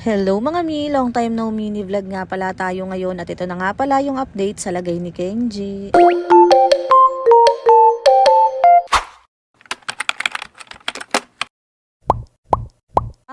Hello mga mi, long time no mini vlog nga pala tayo ngayon at ito na nga pala yung update sa lagay ni Kenji.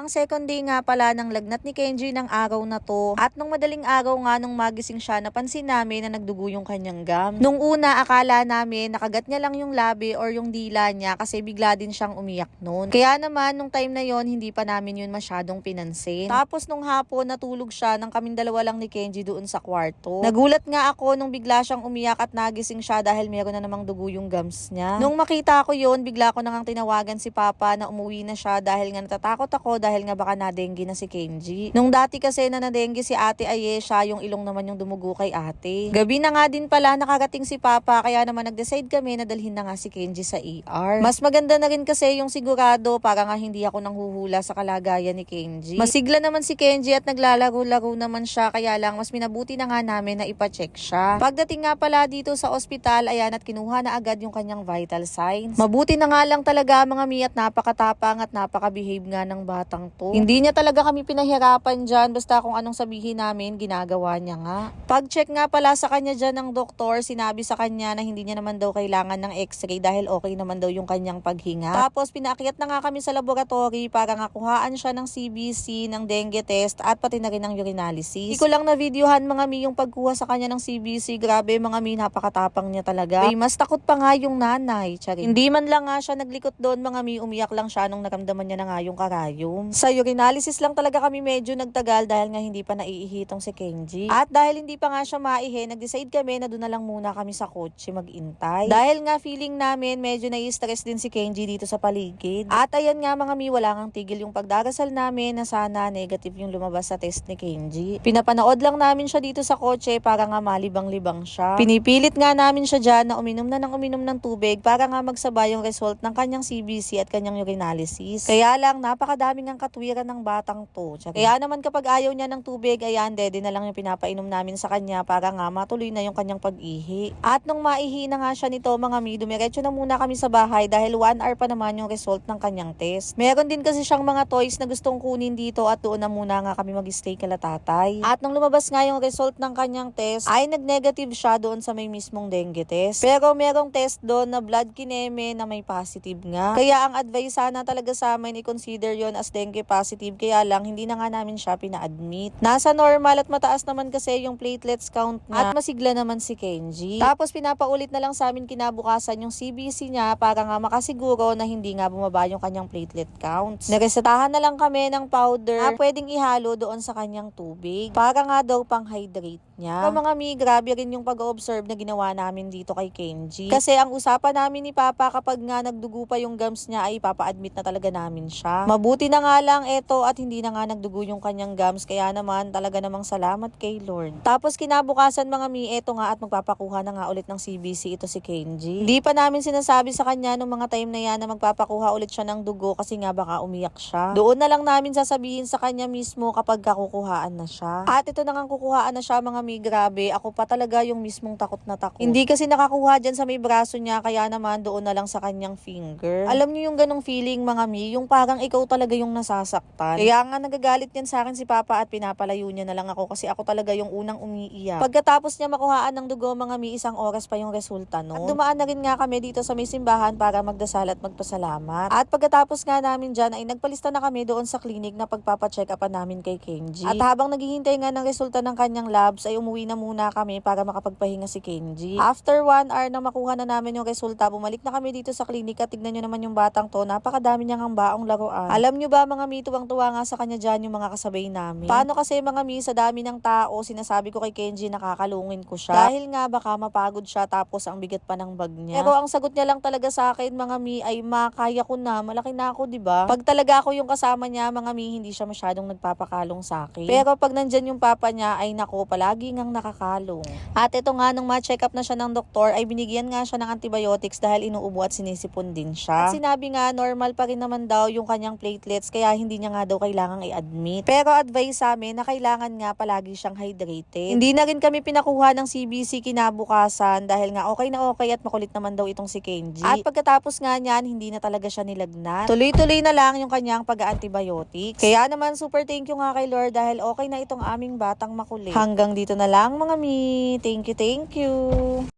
Ang second day nga pala ng lagnat ni Kenji ng araw na to. At nung madaling araw nga nung magising siya, napansin namin na nagdugo yung kanyang gum. Nung una, akala namin nakagat niya lang yung labi or yung dila niya kasi bigla din siyang umiyak noon. Kaya naman, nung time na yon hindi pa namin yun masyadong pinansin. Tapos nung hapon, natulog siya nang kaming dalawa lang ni Kenji doon sa kwarto. Nagulat nga ako nung bigla siyang umiyak at nagising siya dahil meron na namang dugo yung gums niya. Nung makita ko yun, bigla ko nang tinawagan si Papa na umuwi na siya dahil nga natatakot ako dahil nga baka na-dengue na si Kenji. Nung dati kasi na na-dengue si Ate Ayesha, yung ilong naman yung dumugo kay ate. Gabi na nga din pala nakarating si Papa kaya naman nag-decide kami na dalhin na nga si Kenji sa ER. Mas maganda na rin kasi yung sigurado para nga hindi ako nanghuhula sa kalagayan ni Kenji. Masigla naman si Kenji at naglalaro-laro naman siya kaya lang mas minabuti na nga namin na ipacheck siya. Pagdating nga pala dito sa ospital, ayan at kinuha na agad yung kanyang vital signs. Mabuti na nga lang talaga mga mi at napakatapang at napaka-behave nga ng batang to. Hindi niya talaga kami pinahirapan dyan, basta kung anong sabihin namin, ginagawa niya nga. Pag-check nga pala sa kanya dyan ng doktor, sinabi sa kanya na hindi niya naman daw kailangan ng x-ray dahil okay naman daw yung kanyang paghinga. Tapos pinaakyat na nga kami sa laboratory para nga kuhaan siya ng CBC, ng dengue test at pati na rin ng urinalysis. Hindi ko lang na videohan mga mi yung pagkuha sa kanya ng CBC, grabe mga mi, napakatapang niya talaga. Ay, mas takot pa nga yung nanay, charing. Hindi man lang nga siya naglikot doon mga mi, umiyak lang siya nung naramdaman niya na nga yung karayom. Sa urinalysis lang talaga kami medyo nagtagal dahil nga hindi pa naiihitong si Kenji. At dahil hindi pa nga siya maihi, nag-decide kami na doon na lang muna kami sa kotse mag-intay. Dahil nga feeling namin medyo nai-stress din si Kenji dito sa paligid. At ayan nga mga mi, wala ngang tigil yung pagdarasal namin na sana negative yung lumabas sa test ni Kenji. Pinapanood lang namin siya dito sa kotse para nga malibang-libang siya. Pinipilit nga namin siya dyan na uminom na ng uminom ng tubig para nga magsabay yung result ng kanyang CBC at kanyang urinalysis. Kaya lang napakadaming ang katwiran ng batang to. Kaya naman kapag ayaw niya ng tubig, ayan, dede na lang yung pinapainom namin sa kanya para nga matuloy na yung kanyang pag-ihi. At nung maihi na nga siya nito mga mi, dumiretso na muna kami sa bahay dahil 1 hour pa naman yung result ng kanyang test. Meron din kasi siyang mga toys na gustong kunin dito at doon na muna nga kami mag-stay kala tatay. At nung lumabas nga yung result ng kanyang test, ay nag-negative siya doon sa may mismong dengue test. Pero merong test doon na blood kineme na may positive nga. Kaya ang advice sana talaga sa amin i-consider yon as dengue positive, kaya lang hindi na nga namin siya pina-admit. Nasa normal at mataas naman kasi yung platelets count niya at masigla naman si Kenji. Tapos pinapaulit na lang sa amin kinabukasan yung CBC niya para nga makasiguro na hindi nga bumaba yung kanyang platelet counts. Naresetahan na lang kami ng powder na pwedeng ihalo doon sa kanyang tubig para nga daw pang-hydrate niya. So mga mi, grabe rin yung pag-observe na ginawa namin dito kay Kenji. Kasi ang usapan namin ni Papa kapag nga nagdugo pa yung gums niya ay papa-admit na talaga namin siya. Mabuti na nga lang eto at hindi na nga nagdugo yung kanyang gums, kaya naman talaga namang salamat kay Lord. Tapos kinabukasan mga mi, eto nga at magpapakuha na nga ulit ng CBC ito si Kenji. Hindi pa namin sinasabi sa kanya nung mga time na yan na magpapakuha ulit siya ng dugo kasi nga baka umiyak siya. Doon na lang namin sasabihin sa kanya mismo kapag kakukuhaan na siya. At ito na nga kukuhaan na siya mga mi, grabe, ako pa talaga yung mismong takot na takot. Hindi kasi nakakuha dyan sa may braso niya, kaya naman doon na lang sa kanyang finger. Alam niyo yung ganong feeling mga mi, yung parang ikaw talaga yung nasasaktan. Kaya nga nagagalit yan sa akin si Papa at pinapalayo niya na lang ako kasi ako talaga yung unang umiiyak. Pagkatapos niya makuhaan ng dugo mga mi, 1 oras pa yung resulta no. At dumaan na rin nga kami dito sa may simbahan para magdasal at magpasalamat. At pagkatapos nga namin dyan ay nagpalista na kami doon sa clinic na pagpapacheck upan namin kay Kenji. At habang naghihintay nga ng resulta ng kanyang labs ay umuwi na muna kami para makapagpahinga si Kenji. After 1 hour na makuha na namin yung resulta, bumalik na kami dito sa clinic at tignan nyo naman yung batang to, napakadami niyang ang baong laruan. Alam nyo ba mga mi, tuwang-tuwa nga sa kanya dyan yung mga kasabay namin. Paano kasi mga mi, sa dami ng tao, sinasabi ko kay Kenji nakakalungin ko siya. Dahil nga baka mapagod siya tapos ang bigat pa ng bag niya. Pero ang sagot niya lang talaga sa akin mga mi ay makaya ko na, malaki na ako diba? Pag talaga ako yung kasama niya mga mi, hindi siya masyadong nagpapakalong sa akin. Pero pag nandyan yung papa niya ay nako, palagi ngang nakakalong. At ito nga nung ma-check up na siya ng doktor ay binigyan nga siya ng antibiotics dahil inuubo at sinisipon din siya. At sinabi nga normal pa rin naman daw yung kanyang platelets kaya kaya hindi niya nga daw kailangang i-admit. Pero advice sa amin na kailangan nga palagi siyang hydrated. Hindi na rin kami pinakuha ng CBC kinabukasan dahil nga okay na okay at makulit naman daw itong si Kenji. At pagkatapos nga niyan, hindi na talaga siya nilagnat. Tuloy-tuloy na lang yung kanyang pag-antibiotics. Kaya naman super thank you nga kay Lord dahil okay na itong aming batang makulit. Hanggang dito na lang mga mi. Thank you, thank you.